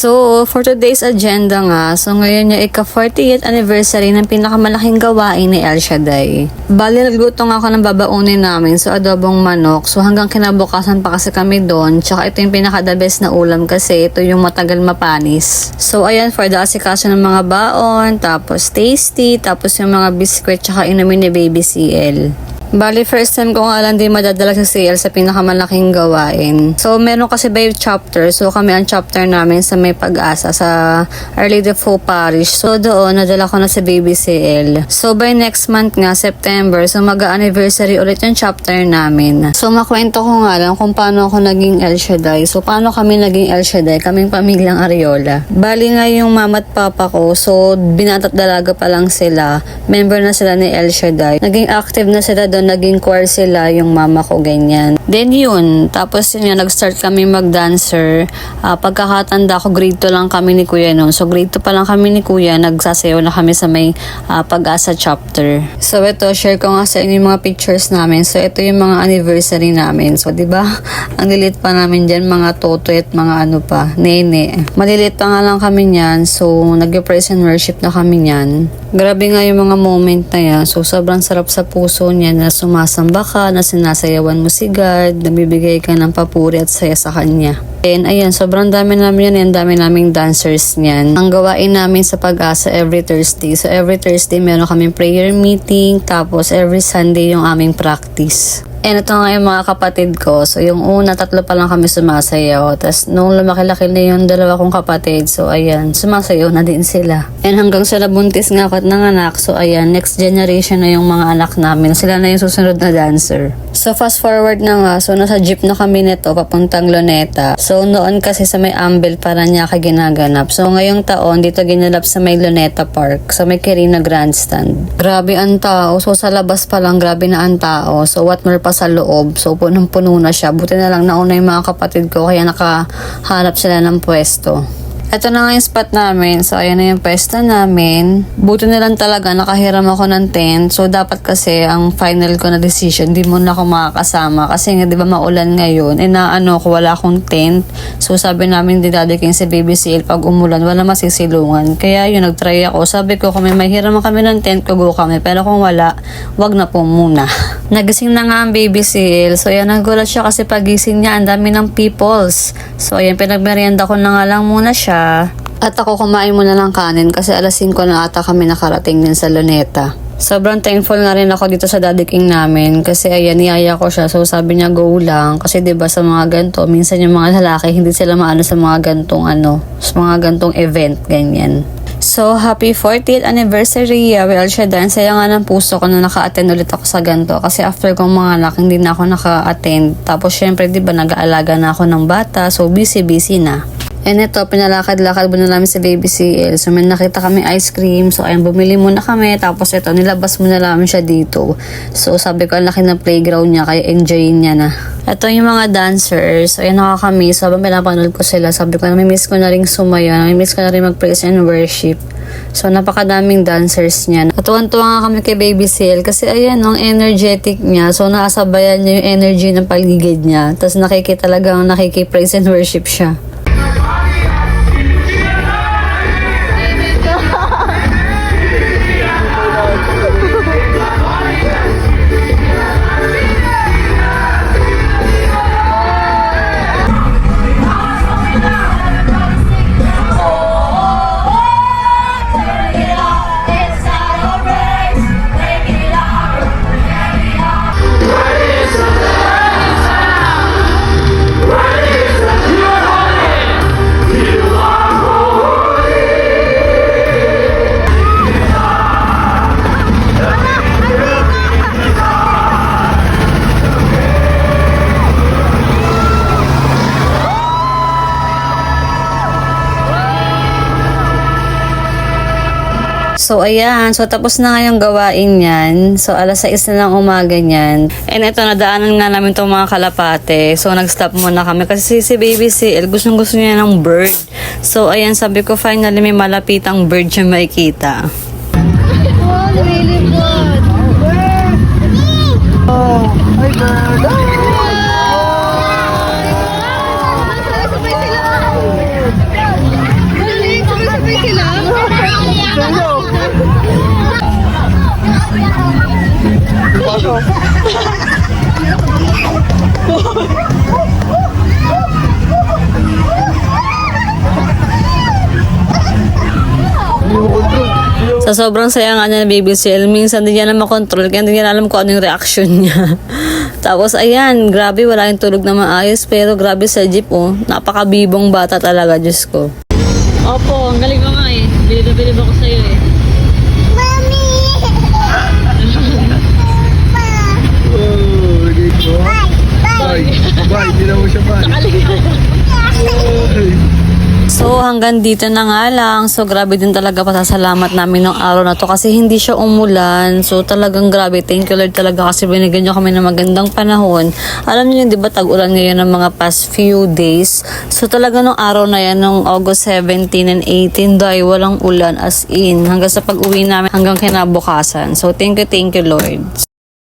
So, for today's agenda nga, so ngayon yung ika-40th anniversary ng pinakamalaking gawain ni El Shaddai. Bali, nagluto nga ako ng babaunin namin, so adobong manok. So hanggang kinabukasan pa kasi kami doon, tsaka ito yung pinaka-the best na ulam kasi ito yung matagal mapanis. So ayan, for the asikaso ng mga baon, tapos tasty, tapos yung mga biskwit, tsaka inumin ni Baby CL. Bali, first time ko nga lang din madadala sa CL sa pinakamalaking gawain. So, meron kasi by chapter. So, kami ang chapter namin sa May Pag-asa sa Our Lady of Hope Parish. So, doon, nadala ko na si Baby CL. So, by next month nga, September, so mag-anniversary ulit yung chapter namin. So, makwento ko nga lang kung paano ako naging El Shaddai. So, paano kami naging El Shaddai? Kaming pamilyang Ariola. Bali nga yung mama at papa ko. So, binata't dalaga pa lang sila. Member na sila ni El Shaddai. Naging active na sila doon. Naging choir sila, yung mama ko, ganyan. Then yun, tapos yun nag-start kami mag-dancer. Pagkakatanda ko, grade 2 lang kami ni kuya noon. So grade 2 pa lang kami ni kuya, nagsasayaw na kami sa May Pag-asa chapter. So ito, share ko nga sa inyo yung mga pictures namin. So ito yung mga anniversary namin. So diba, ang lilit pa namin dyan, mga totoy at mga ano pa, nene. Malilit pa nga lang kami niyan. So nag-praise and worship na kami niyan. Grabe nga yung mga moment na yan. So sobrang sarap sa puso niya na sumasamba ka, na sinasayawan mo si God, nabibigay ka ng papuri at saya sa Kanya. And ayan, sobrang dami namin yan, dami naming dancers niyan. Ang gawain namin sa Pag-asa every Thursday. So every Thursday meron kaming prayer meeting, tapos every Sunday yung aming practice. And ito nga yung mga kapatid ko. So yung una, 3 pa lang kami sumasayaw. Tapos nung lumaki-laki na yung 2 kong kapatid, so ayan, sumasayaw na din sila. And hanggang sa nabuntis nga ako at nanganak, so ayan, next generation na yung mga anak namin. Sila na yung susunod na dancer. So fast forward na nga, so nasa jeep na kami nito papuntang Luneta. So noon kasi sa may Ambel Paranaque ginaganap. So ngayong taon, dito ginanap sa may Luneta Park, sa may Quirino Grandstand. Grabe ang tao. So sa labas pa lang, grabe na ang tao. So what more pa sa loob. So punong-puno na siya. Buti na lang nauna yung mga kapatid ko kaya nakahanap sila ng pwesto. Ito na nga yung spot namin. So, ayan na yung pwesto namin. Buti na lang talaga, nakahiram ako ng tent. So, dapat kasi, ang final ko na decision, di mo na ako makakasama. Kasi nga, di ba, maulan ngayon. Eh, naano ko, wala akong tent. So, sabi namin, di Daddy King si Baby CL, pag umulan, wala masisilungan. Kaya, yun, nagtry ako. Sabi ko, kung may hiram kami ng tent, kugo kami. Pero kung wala, wag na po muna. Nagising na nga ang Baby CL. So, ayan, nagulat siya kasi pagising niya, ang dami ng peoples. So, ayan, pinagmerienda ko na nga lang muna siya. At ako kumain muna ng kanin kasi alas 5 na ata kami nakarating din sa Luneta. Sobrang thankful nga rin ako dito sa Daddy King namin kasi ayan, niyaya ko siya. So sabi niya go lang kasi 'di ba sa mga ganto, minsan yung mga lalaki hindi sila maano sa mga gantong sa mga gantong event ganyan. So, happy 40th anniversary, El Shaddai. Saya nga ng puso ko na naka-attend ulit ako sa ganito. Kasi after kong mga anak, hindi na ako naka-attend. Tapos, syempre, di ba, nag-aalaga na ako ng bata. So, busy na. And ito, pinalakad-lakad muna namin sa Baby CL. So, may nakita kami ice cream. So, ayun, bumili muna kami. Tapos, ito, nilabas muna namin siya dito. So, sabi ko, ang laki ng playground niya. Kaya enjoyin niya na. Ito yung mga dancers. So, ayun, nakakamiss. So, habang pinapanood ko sila, sabi ko, namimiss ko na rin sumaya. Namimiss ko na rin mag-praise and worship. So, napakadaming dancers niya. Natuwan-tuwa nga kami kay Baby CL. Kasi, ayan, ang energetic niya. So, nakasabayan niya yung energy ng paligid niya. Tapos, nakiki-praise and worship siya. So, ayan. So, tapos na nga yung gawain yan. So, alas 6 na lang umaga niyan. And ito, nadaanan nga namin itong mga kalapate. So, nag-stop muna kami. Kasi si Baby CL, gustong-gusto niya ng bird. So, ayan, sabi ko, finally, may malapitang bird siya makikita. Oh, really good. Sa sobrang saya nga niya na baby seal, minsan din niya na makontrol, kaya hindi niya alam kung ano yung reaction niya. Tapos ayan, grabe, wala yung tulog na maayos, pero grabe sa jeep, oh. Napakabibong bata talaga, Diyos ko. Opo, ang galing mo nga eh. Bilib na bilib ako sa'yo eh. Oh, dito. Bye. Bye. Hindi na mo siya bye. So hanggang dito na nga lang. So grabe din talaga pasasalamat namin ng araw na to kasi hindi siya umulan. So talagang grabe. Thank you Lord talaga kasi binigyan nyo kami ng magandang panahon. Alam niyo yun, di ba tag-ulan ngayon ng mga past few days. So talaga nung araw na yan, nung August 17 and 18, dahil walang ulan as in. Hanggang sa pag-uwi namin hanggang kinabukasan. So thank you Lord.